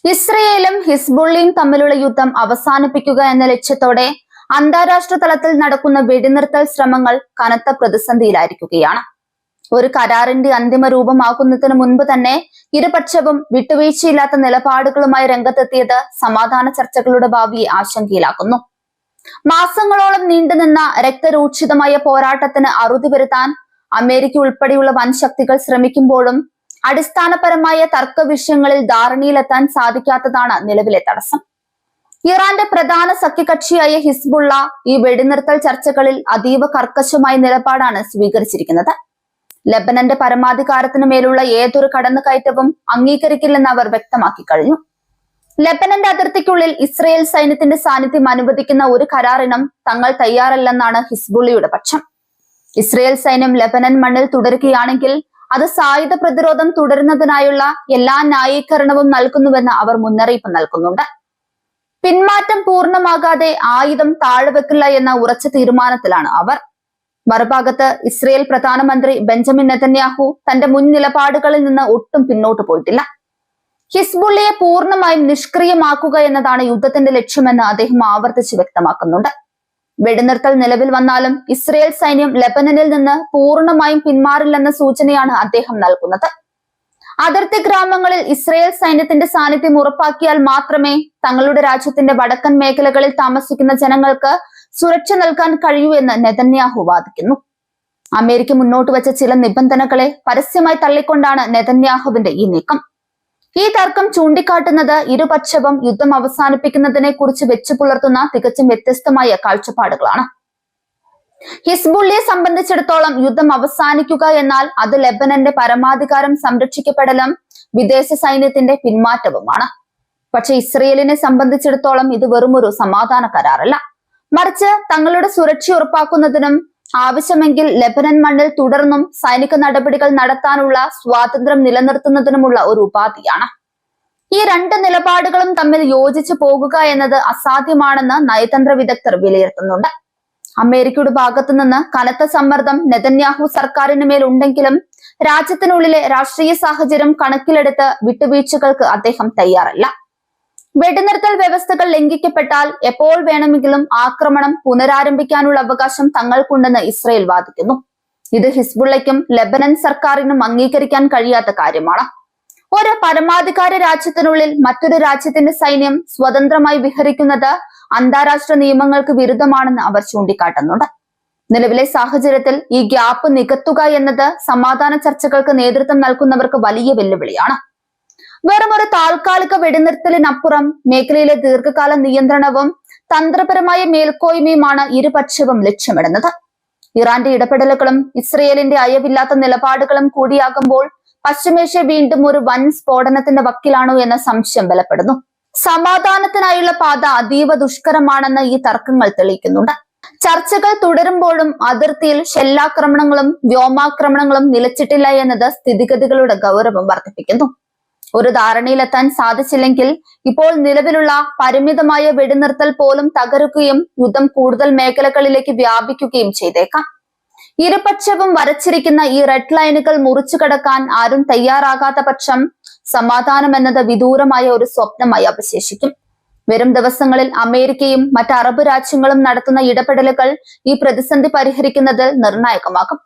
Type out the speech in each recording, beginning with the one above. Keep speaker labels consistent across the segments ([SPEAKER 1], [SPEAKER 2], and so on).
[SPEAKER 1] ഇസ്രയേലും ഹിസ്ബുള്ളിയും തമ്മിലുള്ള യുദ്ധം അവസാനിപ്പിക്കുക എന്ന ലക്ഷ്യത്തോടെ അന്താരാഷ്ട്ര തലത്തിൽ നടക്കുന്ന വെടിനിർത്തൽ ശ്രമങ്ങൾ കനത്ത പ്രതിസന്ധിയിലായിരിക്കുകയാണ്. ഒരു കരാറിന്റെ അന്തിമ രൂപമാക്കുന്നതിന് മുൻപ് തന്നെ ഇരുപക്ഷവും വിട്ടുവീഴ്ചയില്ലാത്ത നിലപാടുകളുമായി രംഗത്തെത്തിയത് സമാധാന ചർച്ചകളുടെ ഭാവിയെ ആശങ്കയിലാക്കുന്നു. മാസങ്ങളോളം നീണ്ടുനിന്ന രക്തരൂക്ഷിതമായ പോരാട്ടത്തിന് അറുതി വരുത്താൻ അമേരിക്ക ഉൾപ്പെടെയുള്ള വൻ ശക്തികൾ ശ്രമിക്കുമ്പോഴും അടിസ്ഥാനപരമായ തർക്ക വിഷയങ്ങളിൽ ധാരണയിലെത്താൻ സാധിക്കാത്തതാണ് നിലവിലെ തടസ്സം. ഇറാന്റെ പ്രധാന സഖ്യകക്ഷിയായ ഹിസ്ബുള്ള ഈ വെടിനിർത്തൽ ചർച്ചകളിൽ അതീവ കർക്കശമായ നിലപാടാണ് സ്വീകരിച്ചിരിക്കുന്നത്. ലെബനന്റെ പരമാധികാരത്തിനു മേലുള്ള ഏതൊരു കടന്നുകയറ്റവും അംഗീകരിക്കില്ലെന്ന് അവർ വ്യക്തമാക്കി കഴിഞ്ഞു. ലെബനന്റെ അതിർത്തിക്കുള്ളിൽ ഇസ്രയേൽ സൈന്യത്തിന്റെ സാന്നിധ്യം അനുവദിക്കുന്ന ഒരു കരാറിനും തങ്ങൾ തയ്യാറല്ലെന്നാണ് ഹിസ്ബുള്ളയുടെ പക്ഷം. ഇസ്രയേൽ സൈന്യം ലെബനൻ മണ്ണിൽ തുടരുകയാണെങ്കിൽ അത് സായുധ പ്രതിരോധം തുടരുന്നതിനായുള്ള എല്ലാ ന്യായീകരണവും നൽകുന്നുവെന്ന് അവർ മുന്നറിയിപ്പ് നൽകുന്നുണ്ട്. പിന്മാറ്റം പൂർണ്ണമാകാതെ ആയുധം താഴ്വെക്കില്ല എന്ന ഉറച്ച തീരുമാനത്തിലാണ് അവർ. മറുഭാഗത്ത് ഇസ്രയേൽ പ്രധാനമന്ത്രി ബെഞ്ചമിൻ നെതന്യാഹു തന്റെ മുൻ നിലപാടുകളിൽ നിന്ന് ഒട്ടും പിന്നോട്ട് പോയിട്ടില്ല. ഹിസ്ബുള്ളയെ പൂർണ്ണമായും നിഷ്ക്രിയമാക്കുക എന്നതാണ് യുദ്ധത്തിന്റെ ലക്ഷ്യമെന്ന് അദ്ദേഹം ആവർത്തിച്ച് വ്യക്തമാക്കുന്നുണ്ട്. വെടിനിർത്തൽ നിലവിൽ വന്നാലും ഇസ്രയേൽ സൈന്യം ലെബനനിൽ നിന്ന് പൂർണ്ണമായും പിന്മാറില്ലെന്ന സൂചനയാണ് അദ്ദേഹം നൽകുന്നത്. അതിർത്തി ഗ്രാമങ്ങളിൽ ഇസ്രയേൽ സൈന്യത്തിന്റെ സാന്നിധ്യം ഉറപ്പാക്കിയാൽ മാത്രമേ തങ്ങളുടെ രാജ്യത്തിന്റെ വടക്കൻ മേഖലകളിൽ താമസിക്കുന്ന ജനങ്ങൾക്ക് സുരക്ഷ നൽകാൻ കഴിയൂ എന്ന് നെതന്യാഹു വാദിക്കുന്നു. അമേരിക്ക മുന്നോട്ട് വെച്ച ചില നിബന്ധനകളെ പരസ്യമായി തള്ളിക്കൊണ്ടാണ് നെതന്യാഹുവിന്റെ ഈ നീക്കം. ഈ തർക്കം ചൂണ്ടിക്കാട്ടുന്നത് ഇരുപക്ഷവും യുദ്ധം അവസാനിപ്പിക്കുന്നതിനെ കുറിച്ച് വെച്ചു പുലർത്തുന്ന തികച്ചും വ്യത്യസ്തമായ കാഴ്ചപ്പാടുകളാണ്. ഹിസ്ബുള്ളിയെ സംബന്ധിച്ചിടത്തോളം യുദ്ധം അവസാനിക്കുക എന്നാൽ അത് ലെബനന്റെ പരമാധികാരം സംരക്ഷിക്കപ്പെടലും വിദേശ സൈന്യത്തിന്റെ പിന്മാറ്റവുമാണ്. പക്ഷെ ഇസ്രയേലിനെ സംബന്ധിച്ചിടത്തോളം ഇത് വെറുമൊരു സമാധാന കരാറല്ല, മറിച്ച് തങ്ങളുടെ സുരക്ഷ ഉറപ്പാക്കുന്നതിനും ആവശ്യമെങ്കിൽ ലെബനൻ മണ്ണിൽ തുടർന്നും സൈനിക നടപടികൾ നടത്താനുള്ള സ്വാതന്ത്ര്യം നിലനിർത്തുന്നതിനുമുള്ള ഒരു ഉപാധിയാണ്. ഈ രണ്ട് നിലപാടുകളും തമ്മിൽ യോജിച്ചു പോകുക എന്നത് അസാധ്യമാണെന്ന് നയതന്ത്ര വിദഗ്ധർ വിലയിരുത്തുന്നുണ്ട്. അമേരിക്കയുടെ ഭാഗത്തു നിന്ന് കനത്ത സമ്മർദ്ദം നെതന്യാഹു സർക്കാരിന് മേൽ ഉണ്ടെങ്കിലും രാജ്യത്തിനുള്ളിലെ രാഷ്ട്രീയ സാഹചര്യം കണക്കിലെടുത്ത് വിട്ടുവീഴ്ചകൾക്ക് അദ്ദേഹം തയ്യാറല്ല. വെടിനിർത്തൽ വ്യവസ്ഥകൾ ലംഘിക്കപ്പെട്ടാൽ എപ്പോൾ വേണമെങ്കിലും ആക്രമണം പുനരാരംഭിക്കാനുള്ള അവകാശം തങ്ങൾക്കുണ്ടെന്ന് ഇസ്രയേൽ വാദിക്കുന്നു. ഇത് ഹിസ്ബുള്ളയ്ക്കും ലെബനൻ സർക്കാരിനും അംഗീകരിക്കാൻ കഴിയാത്ത കാര്യമാണ്. ഒരു പരമാധികാര രാജ്യത്തിനുള്ളിൽ മറ്റൊരു രാജ്യത്തിന്റെ സൈന്യം സ്വതന്ത്രമായി വിഹരിക്കുന്നത് അന്താരാഷ്ട്ര നിയമങ്ങൾക്ക് വിരുദ്ധമാണെന്ന് അവർ ചൂണ്ടിക്കാട്ടുന്നുണ്ട്. നിലവിലെ സാഹചര്യത്തിൽ ഈ ഗ്യാപ്പ് നികത്തുക എന്നത് സമാധാന ചർച്ചകൾക്ക് നേതൃത്വം നൽകുന്നവർക്ക് വലിയ വെല്ലുവിളിയാണ്. വെറും ഒരു താൽക്കാലിക വെടിനിർത്തലിനപ്പുറം മേഖലയിലെ ദീർഘകാല നിയന്ത്രണവും തന്ത്രപരമായ മേൽക്കോയ്മയുമാണ് ഇരുപക്ഷവും ലക്ഷ്യമിടുന്നത്. ഇറാന്റെ ഇടപെടലുകളും ഇസ്രയേലിന്റെ അയവില്ലാത്ത നിലപാടുകളും കൂടിയാകുമ്പോൾ പശ്ചിമേഷ്യ വീണ്ടും ഒരു വൻ സ്ഫോടനത്തിന്റെ വക്കിലാണോ എന്ന സംശയം ബലപ്പെടുന്നു. സമാധാനത്തിനായുള്ള പാത അതീവ ദുഷ്കരമാണെന്ന് ഈ തർക്കങ്ങൾ തെളിയിക്കുന്നുണ്ട്. ചർച്ചകൾ തുടരുമ്പോഴും അതിർത്തിയിൽ ഷെല്ലാക്രമണങ്ങളും വ്യോമാക്രമണങ്ങളും നിലച്ചിട്ടില്ല എന്നത് സ്ഥിതിഗതികളുടെ ഗൗരവം വർദ്ധിപ്പിക്കുന്നു. ഒരു ധാരണയിലെത്താൻ സാധിച്ചില്ലെങ്കിൽ ഇപ്പോൾ നിലവിലുള്ള പരിമിതമായ വെടിനിർത്തൽ പോലും തകരുകയും യുദ്ധം കൂടുതൽ മേഖലകളിലേക്ക് വ്യാപിക്കുകയും ചെയ്തേക്കാം. ഇരുപക്ഷവും വരച്ചിരിക്കുന്ന ഈ റെഡ് ലൈനുകൾ മുറിച്ചു കടക്കാൻ ആരും തയ്യാറാകാത്ത പക്ഷം സമാധാനം എന്നത് വിദൂരമായ ഒരു സ്വപ്നമായി അവശേഷിക്കും. വരും ദിവസങ്ങളിൽ അമേരിക്കയും മറ്റ് അറബ് രാജ്യങ്ങളും നടത്തുന്ന ഇടപെടലുകൾ ഈ പ്രതിസന്ധി പരിഹരിക്കുന്നതിൽ നിർണായകമാകും.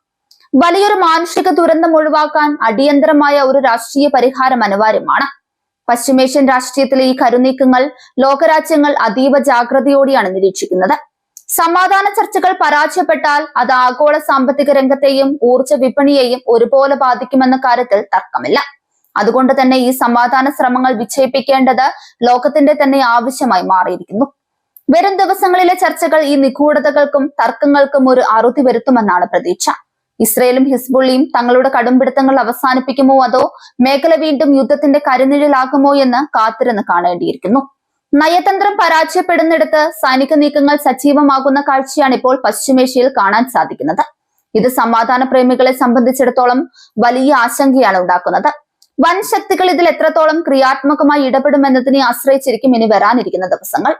[SPEAKER 1] വലിയൊരു മാനുഷിക ദുരന്തം ഒഴിവാക്കാൻ അടിയന്തരമായ ഒരു രാഷ്ട്രീയ പരിഹാരം അനിവാര്യമാണ്. പശ്ചിമേഷ്യൻ രാഷ്ട്രീയത്തിലെ ഈ കരുനീക്കങ്ങൾ ലോകരാജ്യങ്ങൾ അതീവ ജാഗ്രതയോടെയാണ് നിരീക്ഷിക്കുന്നത്. സമാധാന ചർച്ചകൾ പരാജയപ്പെട്ടാൽ അത് ആഗോള സാമ്പത്തിക രംഗത്തെയും ഊർജ്ജ വിപണിയെയും ഒരുപോലെ ബാധിക്കുമെന്ന കാര്യത്തിൽ തർക്കമില്ല. അതുകൊണ്ട് തന്നെ ഈ സമാധാന ശ്രമങ്ങൾ വിജയിപ്പിക്കേണ്ടത് ലോകത്തിന്റെ തന്നെ ആവശ്യമായി മാറിയിരിക്കുന്നു. വരും ദിവസങ്ങളിലെ ചർച്ചകൾ ഈ നിഗൂഢതകൾക്കും തർക്കങ്ങൾക്കും ഒരു അറുതി വരുത്തുമെന്നാണ് പ്രതീക്ഷ. ഇസ്രയേലും ഹിസ്ബുള്ളിയും തങ്ങളുടെ കടുംപിടുത്തങ്ങൾ അവസാനിപ്പിക്കുമോ അതോ മേഖല വീണ്ടും യുദ്ധത്തിന്റെ കരുനിഴലാകുമോ എന്ന് കാത്തിരുന്ന് കാണേണ്ടിയിരിക്കുന്നു. നയതന്ത്രം പരാജയപ്പെടുന്നിടത്ത് സൈനിക നീക്കങ്ങൾ സജീവമാകുന്ന കാഴ്ചയാണ് ഇപ്പോൾ പശ്ചിമേഷ്യയിൽ കാണാൻ സാധിക്കുന്നത്. ഇത് സമാധാന പ്രേമികളെ സംബന്ധിച്ചിടത്തോളം വലിയ ആശങ്കയാണ് ഉണ്ടാക്കുന്നത്. വൻ ശക്തികൾ ഇതിൽ എത്രത്തോളം ക്രിയാത്മകമായി ഇടപെടുമെന്നതിനെ ആശ്രയിച്ചിരിക്കും ഇനി വരാനിരിക്കുന്ന ദിവസങ്ങൾ.